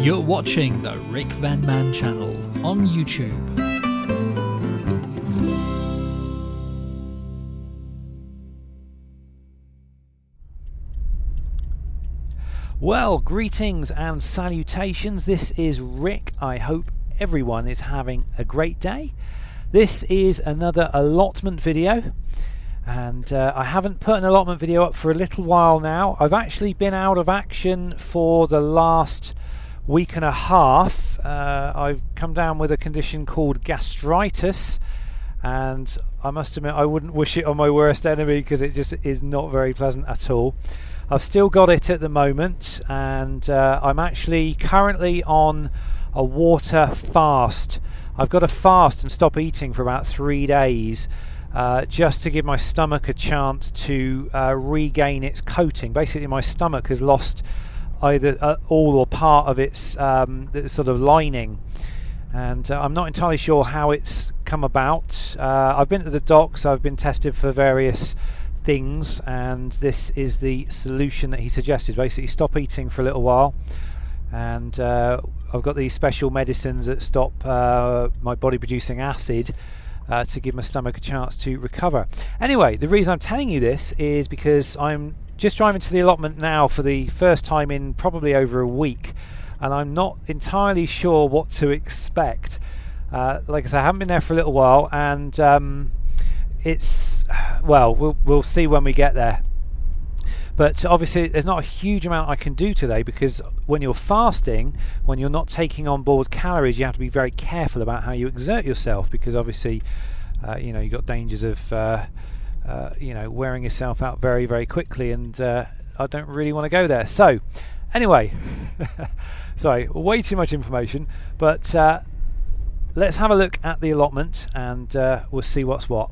You're watching the Rickvanman channel on YouTube. Well, greetings and salutations. This is Rick. I hope everyone is having a great day. This is another allotment video, and I haven't put an allotment video up for a little while now. I've actually been out of action for the last week and a half. I've come down with a condition called gastritis, and I must admit I wouldn't wish it on my worst enemy because it just is not very pleasant at all. I've still got it at the moment, and I'm actually currently on a water fast. I've got to fast and stop eating for about 3 days just to give my stomach a chance to regain its coating. Basically, my stomach has lost either all or part of its sort of lining, and I'm not entirely sure how it's come about. I've been to the docs, I've been tested for various things, and this is the solution that he suggested. Basically, stop eating for a little while, and I've got these special medicines that stop my body producing acid to give my stomach a chance to recover. Anyway, the reason I'm telling you this is because I'm just driving to the allotment now for the first time in probably over a week, and I'm not entirely sure what to expect. Like I said, I haven't been there for a little while, and it's, well, we'll see when we get there. But obviously there's not a huge amount I can do today, because when you're fasting, when you're not taking on board calories, you have to be very careful about how you exert yourself, because obviously you've got dangers of wearing yourself out very, very quickly, and I don't really want to go there. So anyway, sorry, way too much information, but let's have a look at the allotment, and we'll see what's what.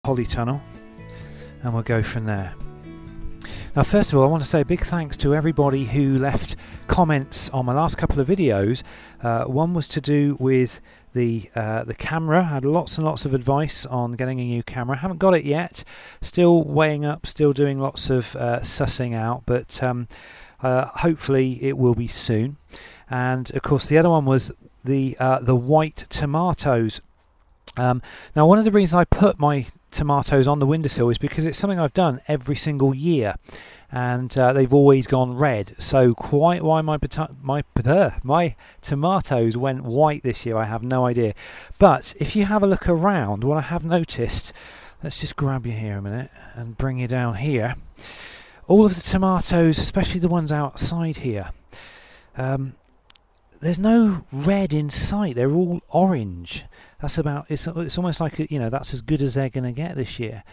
Polytunnel, and we'll go from there. Now, first of all, I want to say a big thanks to everybody who left comments on my last couple of videos. One was to do with the camera. I had lots and lots of advice on getting a new camera. I haven't got it yet. Still weighing up, still doing lots of sussing out, but hopefully it will be soon. And of course, the other one was the white tomatoes. Now, one of the reasons I put my tomatoes on the windowsill is because it's something I've done every single year, and they've always gone red. So quite why my tomatoes went white this year, I have no idea. But if you have a look around, what I have noticed, let's just grab you here a minute and bring you down here. All of the tomatoes, especially the ones outside here, there's no red in sight. They're all orange. That's about, it's almost like, that's as good as they're going to get this year.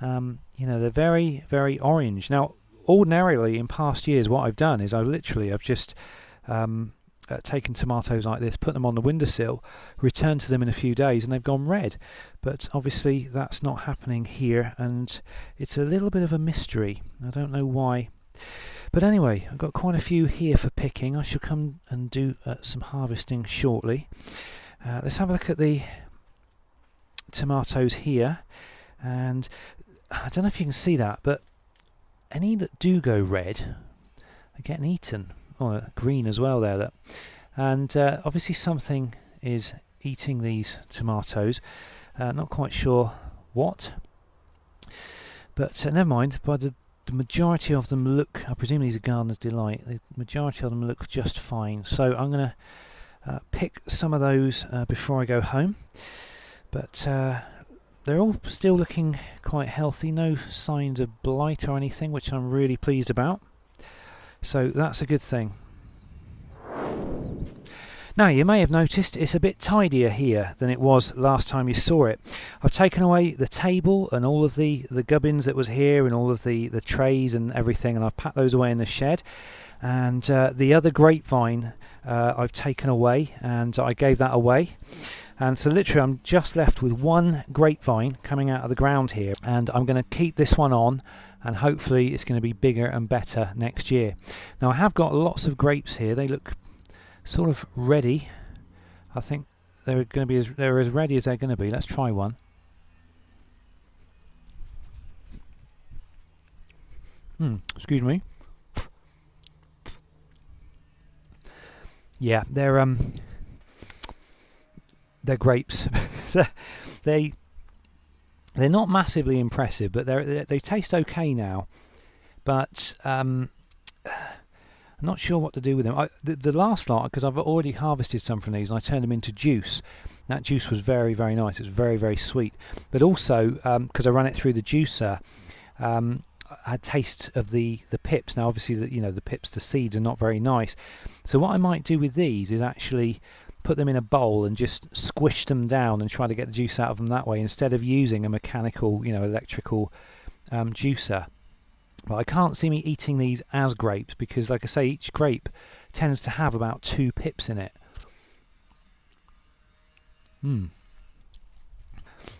They're very, very orange. Now, ordinarily in past years, what I've done is I've just taken tomatoes like this, put them on the windowsill, returned to them in a few days, and they've gone red. But obviously that's not happening here, and it's a little bit of a mystery. I don't know why. But anyway, I've got quite a few here for picking. I shall come and do some harvesting shortly. Let's have a look at the tomatoes here, and I don't know if you can see that, but any that do go red are getting eaten. Oh, green as well there, look. And obviously something is eating these tomatoes. Not quite sure what, but never mind. By the the majority of them look, I presume these are Gardener's Delight, the majority of them look just fine. So I'm going to pick some of those before I go home. But they're all still looking quite healthy, no signs of blight or anything, which I'm really pleased about. So that's a good thing. Now, you may have noticed it's a bit tidier here than it was last time you saw it. I've taken away the table and all of the gubbins that was here and all of the trays and everything, and I've packed those away in the shed. And the other grapevine I've taken away, and I gave that away. And so literally I'm just left with one grapevine coming out of the ground here, and I'm going to keep this one on, and hopefully it's going to be bigger and better next year. Now, I have got lots of grapes here. They look sort of ready. I think they're going to be they're as ready as they're going to be. Let's try one. Excuse me. Yeah, they're grapes. They're not massively impressive, but they taste okay now. But I'm not sure what to do with them. The last lot, because I've already harvested some from these, and I turned them into juice. That juice was very, very nice. It was very, very sweet. But also, because I ran it through the juicer, I had taste of the pips. Now, obviously, the pips, the seeds are not very nice. So what I might do with these is actually put them in a bowl and just squish them down and try to get the juice out of them that way, instead of using a mechanical, electrical juicer. But I can't see me eating these as grapes because, like I say, each grape tends to have about 2 pips in it.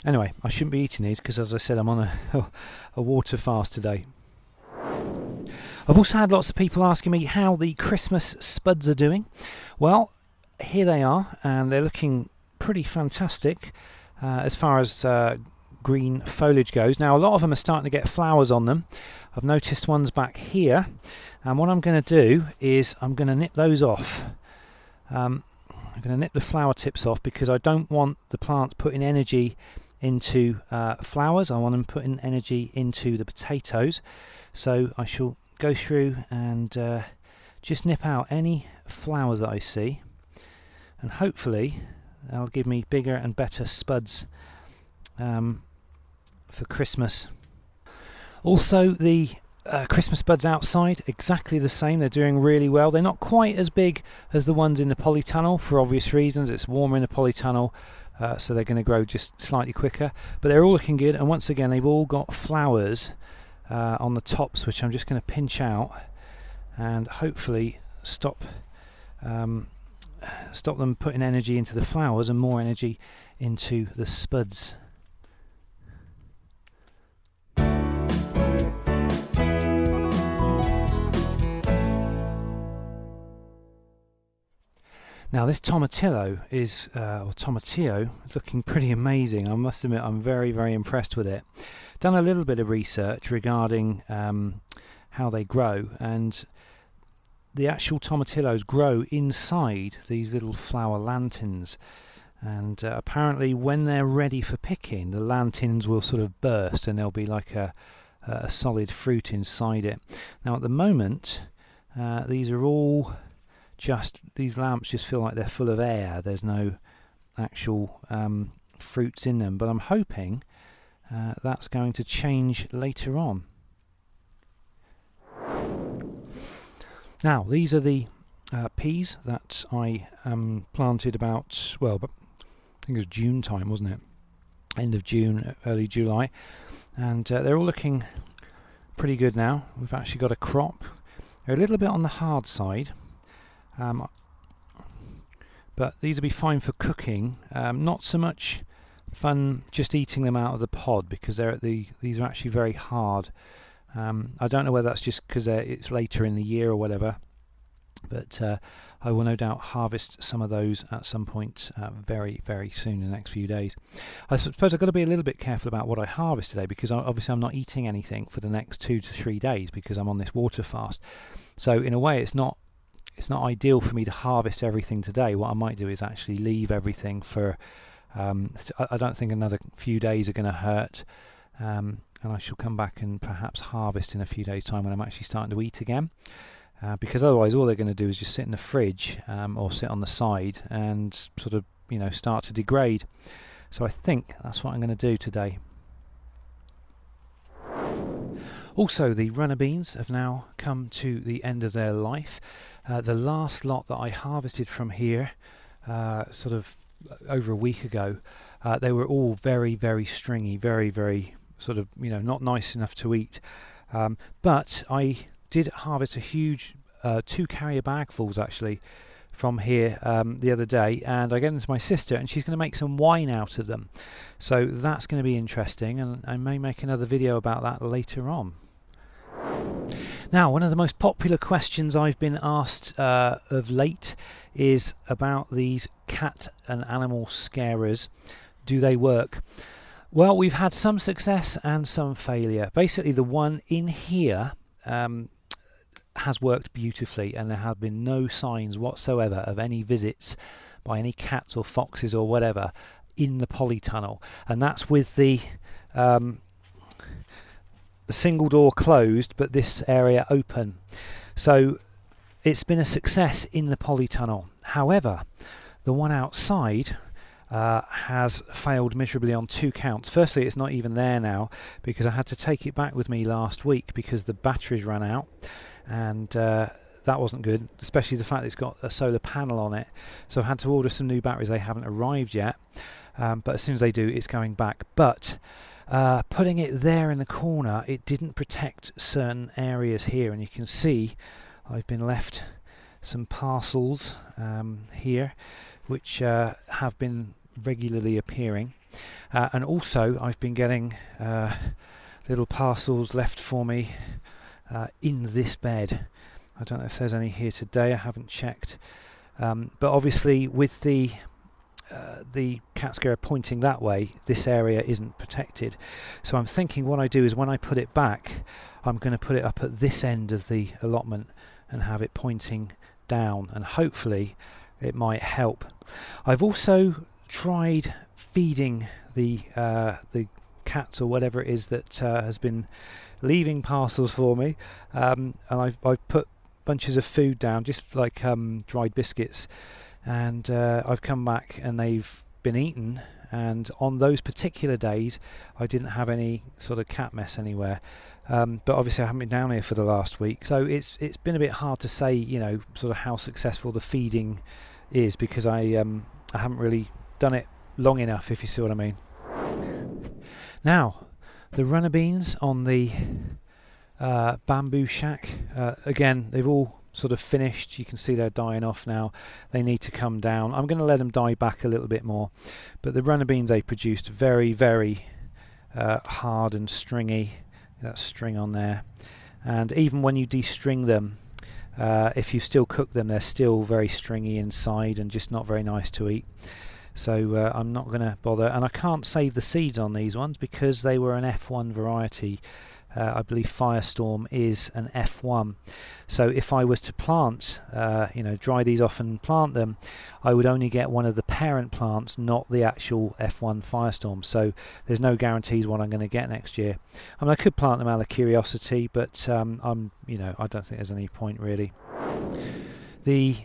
Anyway, I shouldn't be eating these because, as I said, I'm on a water fast today. I've also had lots of people asking me how the Christmas spuds are doing. Well, here they are, and they're looking pretty fantastic as far as green foliage goes. Now, a lot of them are starting to get flowers on them. I've noticed ones back here, and what I'm going to do is I'm going to nip those off. I'm going to nip the flower tips off because I don't want the plants putting energy into flowers. I want them putting energy into the potatoes. So I shall go through and just nip out any flowers that I see, and hopefully that'll give me bigger and better spuds for Christmas. Also, the Christmas buds outside, exactly the same. They're doing really well. They're not quite as big as the ones in the polytunnel for obvious reasons. It's warmer in the polytunnel, so they're going to grow just slightly quicker. But they're all looking good, and once again, they've all got flowers on the tops, which I'm just going to pinch out and hopefully stop them putting energy into the flowers and more energy into the spuds. Now, this tomatillo is looking pretty amazing. I must admit, I'm very, very impressed with it. Done a little bit of research regarding how they grow, and the actual tomatillos grow inside these little flower lanterns. And apparently, when they're ready for picking, the lanterns will sort of burst, and there'll be like a solid fruit inside it. Now, at the moment, these lamps just feel like they're full of air. There's no actual fruits in them, but I'm hoping that's going to change later on. Now, these are the peas that I planted about, I think it was June time, wasn't it? End of June, early July. And they're all looking pretty good now. We've actually got a crop. They're a little bit on the hard side. But these will be fine for cooking. Not so much fun just eating them out of the pod because these are actually very hard. I don't know whether that's just because it's later in the year or whatever, but I will no doubt harvest some of those at some point very, very soon in the next few days. I suppose I've got to be a little bit careful about what I harvest today because obviously I'm not eating anything for the next 2 to 3 days because I'm on this water fast. So in a way it's not ideal for me to harvest everything today. What I might do is actually leave everything for I don't think another few days are going to hurt, and I shall come back and perhaps harvest in a few days' time when I'm actually starting to eat again. Because otherwise all they're going to do is just sit in the fridge or sit on the side and sort of, start to degrade. So I think that's what I'm going to do today. Also, the runner beans have now come to the end of their life. The last lot that I harvested from here sort of over a week ago, they were all very, very stringy, very, very sort of, not nice enough to eat. But I did harvest a huge 2 carrier bagfuls actually from here the other day, and I gave them to my sister, and she's going to make some wine out of them. So that's going to be interesting, and I may make another video about that later on. Now, one of the most popular questions I've been asked of late is about these cat and animal scarers. Do they work? Well, we've had some success and some failure. Basically, the one in here has worked beautifully, and there have been no signs whatsoever of any visits by any cats or foxes or whatever in the polytunnel, and that's with the single door closed but this area open. So it's been a success in the polytunnel. However, the one outside has failed miserably on 2 counts. Firstly, it's not even there now because I had to take it back with me last week because the batteries ran out, and that wasn't good, especially the fact that it's got a solar panel on it. So I've had to order some new batteries. They haven't arrived yet, but as soon as they do, it's going back. But putting it there in the corner, it didn't protect certain areas here, and you can see I've been left some parcels here which have been regularly appearing, and also I've been getting little parcels left for me in this bed. I don't know if there's any here today, I haven't checked, but obviously with the cat scare pointing that way, this area isn't protected. So I'm thinking what I do is when I put it back, I'm going to put it up at this end of the allotment and have it pointing down, and hopefully it might help. I've also tried feeding the cats or whatever it is that has been leaving parcels for me, and I've put bunches of food down, just like dried biscuits, and I've come back and they've been eaten, and on those particular days I didn't have any sort of cat mess anywhere. But obviously I haven't been down here for the last week, so it's been a bit hard to say, sort of how successful the feeding is, because I haven't really done it long enough, if you see what I mean. Now, the runner beans on the bamboo shack, again, they've all sort of finished. You can see they're dying off now. They need to come down. I'm going to let them die back a little bit more, but the runner beans they produced very, very hard and stringy. That string on there, and even when you de-string them, if you still cook them, they're still very stringy inside and just not very nice to eat. So I'm not going to bother, and I can't save the seeds on these ones because they were an F1 variety. I believe Firestorm is an F1. So if I was to plant, dry these off and plant them, I would only get one of the parent plants, not the actual F1 Firestorm. So there's no guarantees what I'm going to get next year. I mean, I could plant them out of curiosity, but I don't think there's any point really. The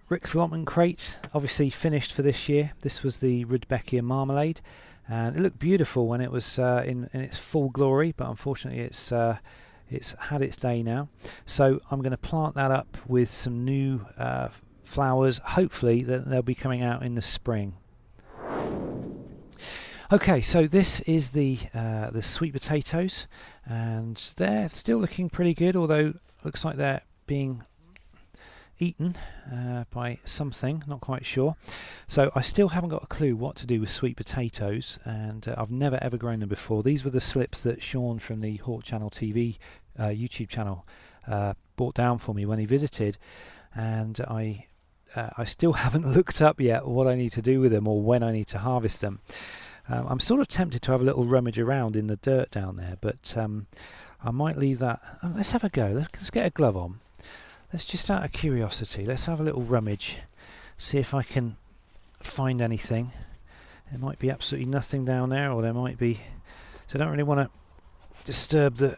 Rick's Allotment crate obviously finished for this year. This was the Rudbeckia marmalade, and it looked beautiful when it was in its full glory, but unfortunately it's had its day now. So I'm going to plant that up with some new flowers. Hopefully that they'll be coming out in the spring. Okay, so this is the sweet potatoes, and they're still looking pretty good, although looks like they're being eaten by something, not quite sure. So I still haven't got a clue what to do with sweet potatoes, and I've never ever grown them before. These were the slips that Sean from the Hawk Channel TV YouTube channel brought down for me when he visited, and I still haven't looked up yet what I need to do with them or when I need to harvest them. I'm sort of tempted to have a little rummage around in the dirt down there, but I might leave that. Let's have a go. Let's get a glove on. Let's just, out of curiosity, let's have a little rummage, see if I can find anything. There might be absolutely nothing down there, or there might be So I don't really want to disturb the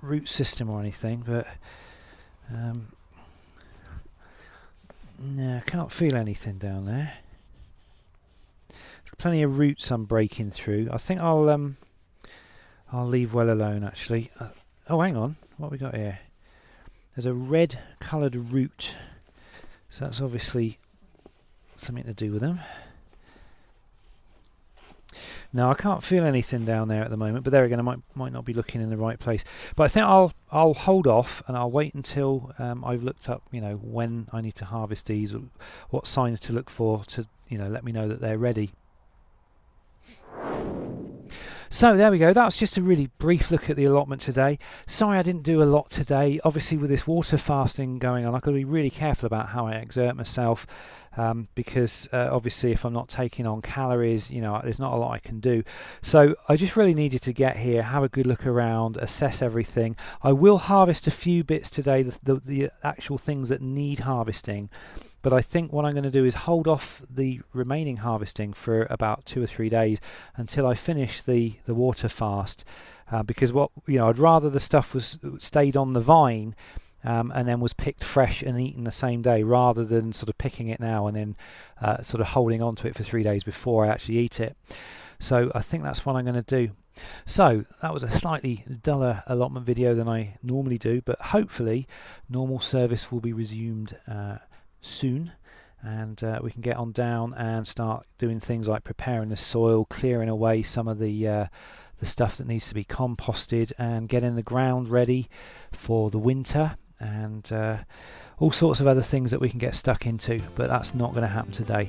root system or anything, but no, I can't feel anything down there. There's plenty of roots I'm breaking through. I think I'll leave well alone actually. Oh, hang on, what have we got here? There's a red coloured root, so that's obviously something to do with them. No, I can't feel anything down there at the moment, but there again, I might not be looking in the right place. But I think I'll hold off and I'll wait until I've looked up, when I need to harvest these, or what signs to look for to, let me know that they're ready. So there we go, that's just a really brief look at the allotment today. Sorry I didn't do a lot today. Obviously with this water fasting going on, I've got to be really careful about how I exert myself, because obviously if I'm not taking on calories, there's not a lot I can do. So I just really needed to get here, have a good look around, assess everything. I will harvest a few bits today, the actual things that need harvesting. But I think what I'm going to do is hold off the remaining harvesting for about 2 or 3 days until I finish the water fast, because I'd rather the stuff was stayed on the vine and then was picked fresh and eaten the same day, rather than sort of picking it now and then sort of holding on to it for 3 days before I actually eat it. So I think that's what I'm going to do. So that was a slightly duller allotment video than I normally do, but hopefully normal service will be resumed soon, and we can get on down and start doing things like preparing the soil, clearing away some of the stuff that needs to be composted, and getting the ground ready for the winter, and all sorts of other things that we can get stuck into, but that's not going to happen today.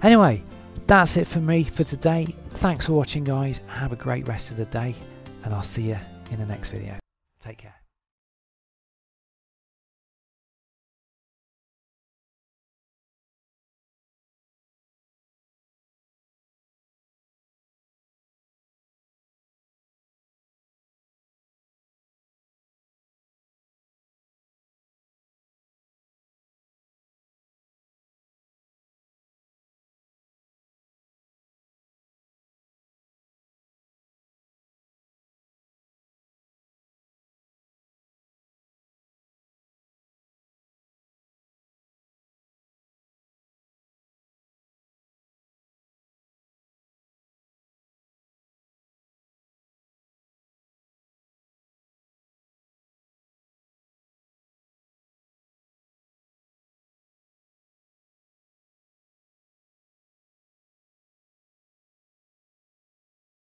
Anyway, that's it for me for today. Thanks for watching, guys. Have a great rest of the day, and I'll see you in the next video. Take care.